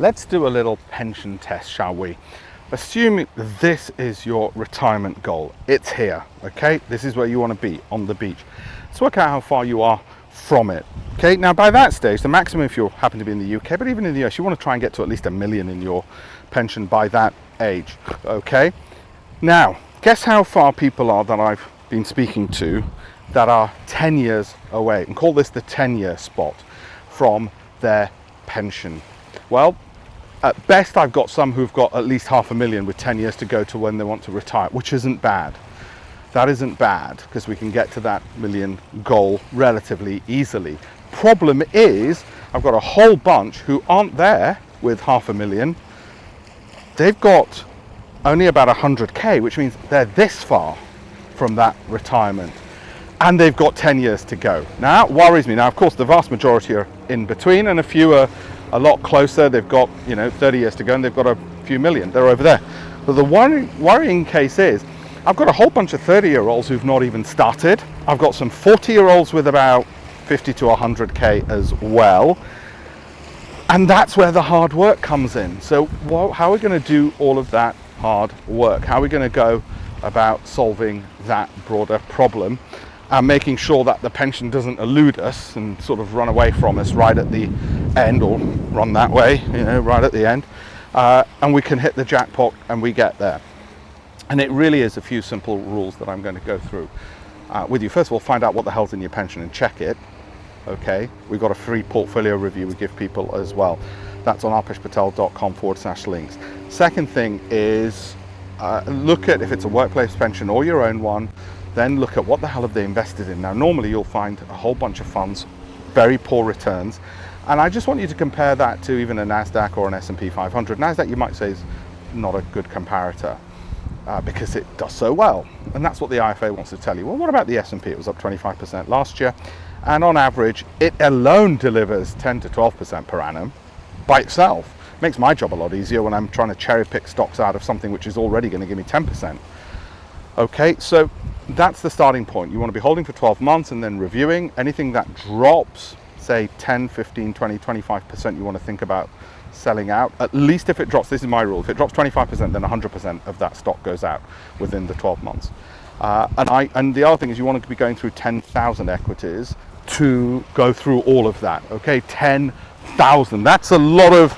Let's do a little pension test, shall we? Assuming this is your retirement goal, it's here, okay? This is where you want to be, on the beach. Let's work out how far you are from it. Okay, now by that stage, the maximum, if you happen to be in the UK, but even in the US, you want to try and get to at least $1 million in your pension by that age. Okay, now guess how far people are that I've been speaking to that are 10 years away, and call this the 10-year spot from their pension. Well, at best I've got some who've got at least $500,000 with 10 years to go to when they want to retire, which isn't bad. That isn't bad, because we can get to that million goal relatively easily. Problem is, I've got a whole bunch who aren't there with $500,000. They've got only about 100K, which means they're this far from that retirement. And they've got 10 years to go. Now, that worries me. Now, of course, the vast majority are in between, and a few are a lot closer. They've got, 30 years to go, and they've got a few million. They're over there. But the worrying case is, I've got a whole bunch of 30-year-olds who've not even started. I've got some 40-year-olds with about 50 to 100K as well. And that's where the hard work comes in. So how are we going to do all of that hard work? How are we going to go about solving that broader problem and making sure that the pension doesn't elude us and sort of run away from us right at the end, or run that way, right at the end, and we can hit the jackpot and we get there? And it really is a few simple rules that I'm going to go through with you. First of all, find out what the hell's in your pension and check it. Okay, we've got a free portfolio review we give people as well. That's on alpeshpatel.com/links. Second thing is look at if it's a workplace pension or your own one, then look at what the hell have they invested in. Now, normally you'll find a whole bunch of funds, very poor returns. And I just want you to compare that to even a NASDAQ or an S&P 500. NASDAQ, you might say, is not a good comparator. Because it does so well, and that's what the IFA wants to tell you. Well, what about the S&P? It was up 25% last year, and on average it alone delivers 10 to 12% per annum by itself. Makes my job a lot easier when I'm trying to cherry pick stocks out of something which is already going to give me 10%. Okay, so that's the starting point. You want to be holding for 12 months and then reviewing. Anything that drops, say 10, 15, 20, 25%, you want to think about selling out. At least if it drops, this is my rule, if it drops 25%, then 100% of that stock goes out within the 12 months. And the other thing is, you want to be going through 10,000 equities to go through all of that. Okay, 10,000, that's a lot of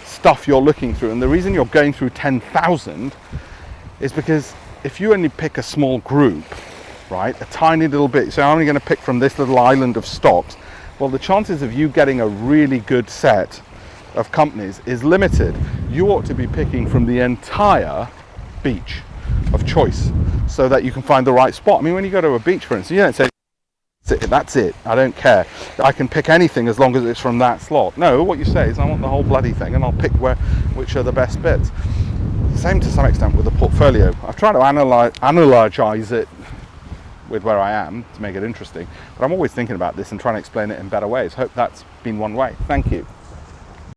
stuff you're looking through. And the reason you're going through 10,000 is because if you only pick a small group, right, a tiny little bit, so I'm only going to pick from this little island of stocks, well, the chances of you getting a really good set of companies is limited. You ought to be picking from the entire beach of choice so that you can find the right spot. I mean, when you go to a beach, for instance, you don't say, that's it, I don't care, I can pick anything as long as it's from that slot. No, what you say is, I want the whole bloody thing, and I'll pick which are the best bits. Same to some extent with the portfolio. I've tried to analogize it with where I am to make it interesting, but I'm always thinking about this and trying to explain it in better ways. Hope that's been one way. Thank you.